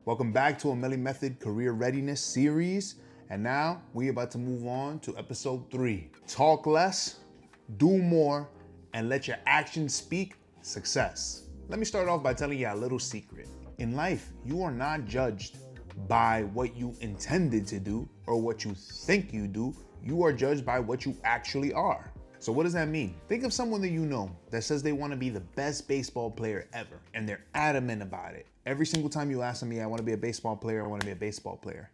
Welcome back to A Milli Method Career Readiness series. And now we're about to move on to episode 3. Talk less, do more, and let your actions speak success. Let me start off by telling you a little secret. In life, you are not judged by what you intended to do or what you think you do. You are judged by what you actually are. So what does that mean? Think of someone that you know that says they want to be the best baseball player ever, and they're adamant about it. Every single time you ask them, I want to be a baseball player, I want to be a baseball player.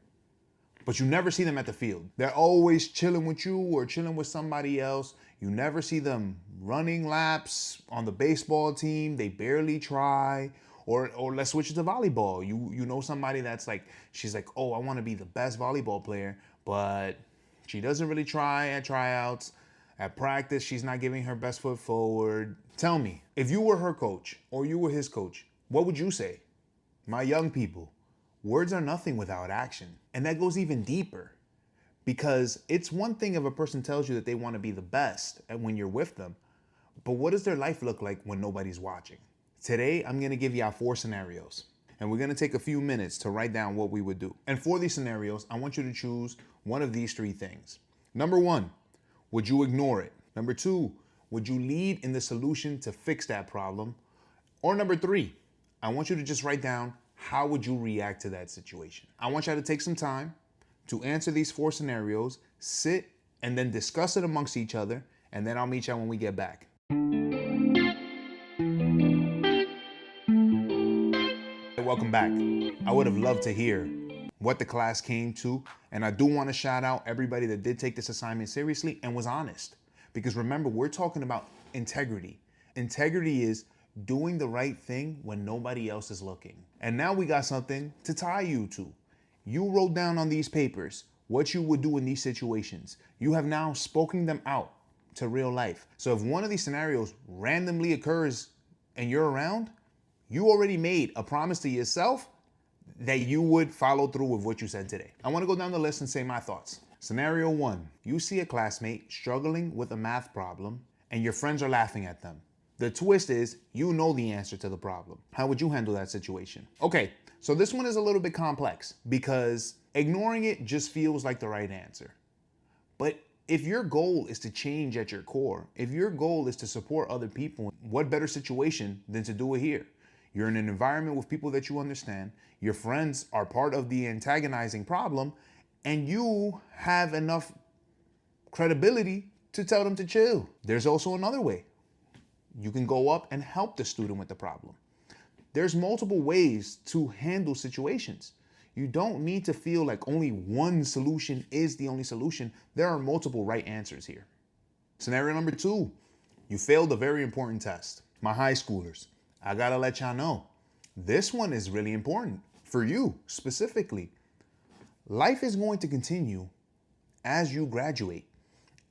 But you never see them at the field. They're always chilling with you or chilling with somebody else. You never see them running laps on the baseball team. They barely try. Or let's switch it to volleyball. You know somebody that's like, she's like, oh, I want to be the best volleyball player, but she doesn't really try at tryouts. At practice, she's not giving her best foot forward. Tell me, if you were her coach or you were his coach, what would you say? My young people, words are nothing without action. And that goes even deeper, because it's one thing if a person tells you that they want to be the best and when you're with them, but what does their life look like when nobody's watching? Today, I'm going to give you 4 scenarios, and we're going to take a few minutes to write down what we would do. And for these scenarios, I want you to choose one of these 3 things. Number 1, would you ignore it? Number 2, would you lead in the solution to fix that problem? Or number 3, I want you to just write down, how would you react to that situation? I want you to take some time to answer these 4 scenarios, sit, and then discuss it amongst each other, and then I'll meet you when we get back. Welcome back. I would have loved to hear what the class came to, and I do want to shout out everybody that did take this assignment seriously and was honest. Because remember, we're talking about integrity. Integrity is doing the right thing when nobody else is looking. And now we got something to tie you to. You wrote down on these papers what you would do in these situations. You have now spoken them out to real life. So if one of these scenarios randomly occurs and you're around, you already made a promise to yourself that you would follow through with what you said today. I want to go down the list and say my thoughts. Scenario 1, you see a classmate struggling with a math problem and your friends are laughing at them. The twist is, you know the answer to the problem. How would you handle that situation? Okay, so this one is a little bit complex because ignoring it just feels like the right answer. But if your goal is to change at your core, if your goal is to support other people, what better situation than to do it here? You're in an environment with people that you understand, your friends are part of the antagonizing problem, and you have enough credibility to tell them to chill. There's also another way. You can go up and help the student with the problem. There's multiple ways to handle situations. You don't need to feel like only one solution is the only solution. There are multiple right answers here. Scenario number 2, you failed a very important test. My high schoolers, I gotta let y'all know, this one is really important for you specifically. Life is going to continue as you graduate.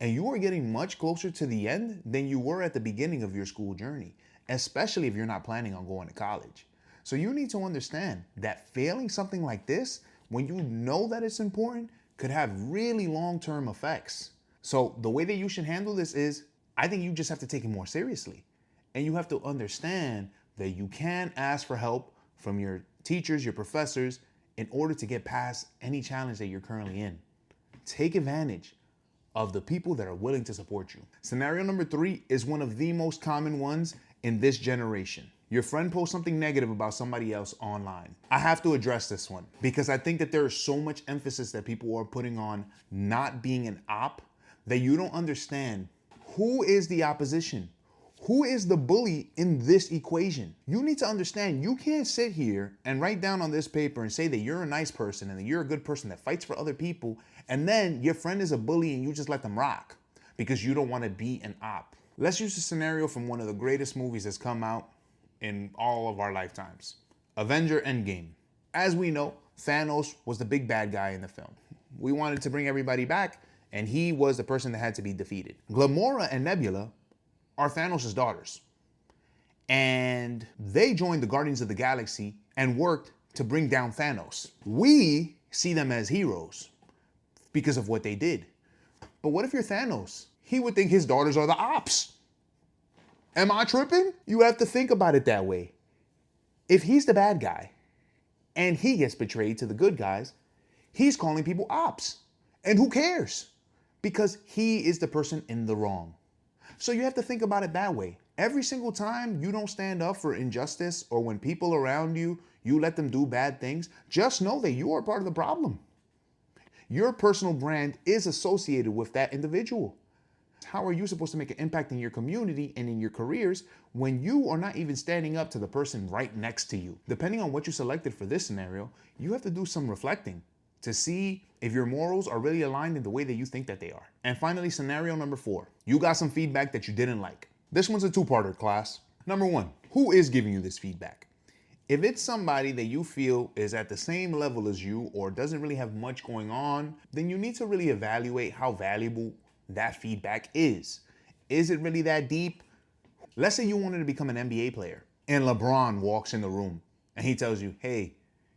And you are getting much closer to the end than you were at the beginning of your school journey, especially if you're not planning on going to college. So you need to understand that failing something like this, when you know that it's important, could have really long-term effects. So the way that you should handle this is, I think you just have to take it more seriously. And you have to understand that you can ask for help from your teachers, your professors, in order to get past any challenge that you're currently in. Take advantage of the people that are willing to support you. Scenario number 3 is one of the most common ones in this generation. Your friend posts something negative about somebody else online. I have to address this one because I think that there is so much emphasis that people are putting on not being an op that you don't understand who is the opposition. Who is the bully in this equation? You need to understand you can't sit here and write down on this paper and say that you're a nice person and that you're a good person that fights for other people, and then your friend is a bully and you just let them rock because you don't want to be an op. Let's use a scenario from one of the greatest movies that's come out in all of our lifetimes. Avenger Endgame. As we know, Thanos was the big bad guy in the film. We wanted to bring everybody back, and he was the person that had to be defeated. Gamora and Nebula are Thanos' daughters. And they joined the Guardians of the Galaxy and worked to bring down Thanos. We see them as heroes because of what they did. But what if you're Thanos? He would think his daughters are the ops. Am I tripping? You have to think about it that way. If he's the bad guy and he gets betrayed to the good guys, he's calling people ops. And who cares? Because he is the person in the wrong. So you have to think about it that way. Every single time you don't stand up for injustice, or when people around you, you let them do bad things, just know that you are part of the problem. Your personal brand is associated with that individual. How are you supposed to make an impact in your community and in your careers when you are not even standing up to the person right next to you? Depending on what you selected for this scenario, you have to do some reflecting to see if your morals are really aligned in the way that you think that they are. And finally, scenario number 4. You got some feedback that you didn't like. This one's a two-parter, class. Number 1, who is giving you this feedback? If it's somebody that you feel is at the same level as you or doesn't really have much going on, then you need to really evaluate how valuable that feedback is. Is it really that deep? Let's say you wanted to become an NBA player and LeBron walks in the room and he tells you, hey,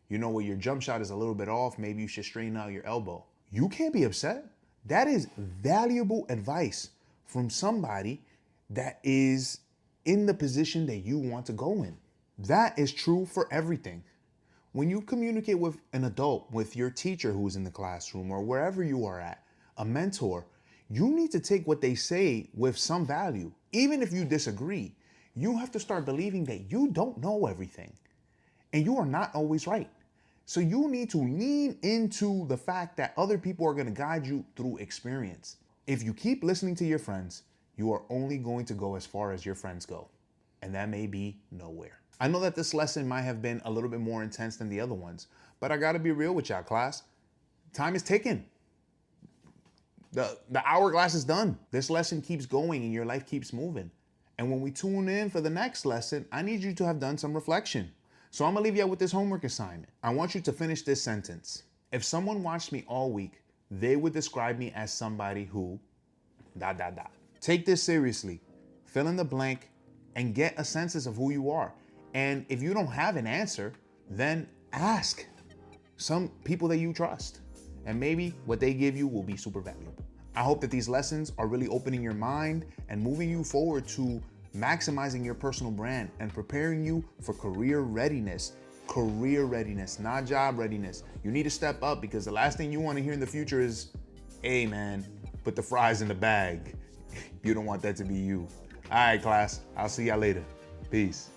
you know what, your jump shot is a little bit off. Maybe you should straighten out your elbow. You can't be upset. That is valuable advice from somebody that is in the position that you want to go in. That is true for everything. When you communicate with an adult, with your teacher who's in the classroom or wherever you are at, a mentor, you need to take what they say with some value. Even if you disagree, you have to start believing that you don't know everything and you are not always right. So you need to lean into the fact that other people are going to guide you through experience. If you keep listening to your friends, you are only going to go as far as your friends go, and that may be nowhere. I know that this lesson might have been a little bit more intense than the other ones, but I gotta be real with y'all, class. Time is ticking. The hourglass is done. This lesson keeps going and your life keeps moving. And when we tune in for the next lesson, I need you to have done some reflection. So I'm gonna leave you with this homework assignment. I want you to finish this sentence. If someone watched me all week, they would describe me as somebody who ... Take this seriously. Fill in the blank and get a sense of who you are. And if you don't have an answer, then ask some people that you trust. And maybe what they give you will be super valuable. I hope that these lessons are really opening your mind and moving you forward to maximizing your personal brand and preparing you for career readiness. Career readiness, not job readiness. You need to step up, because the last thing you want to hear in the future is, hey man, put the fries in the bag. You don't want that to be you. All right, class. I'll see y'all later. Peace.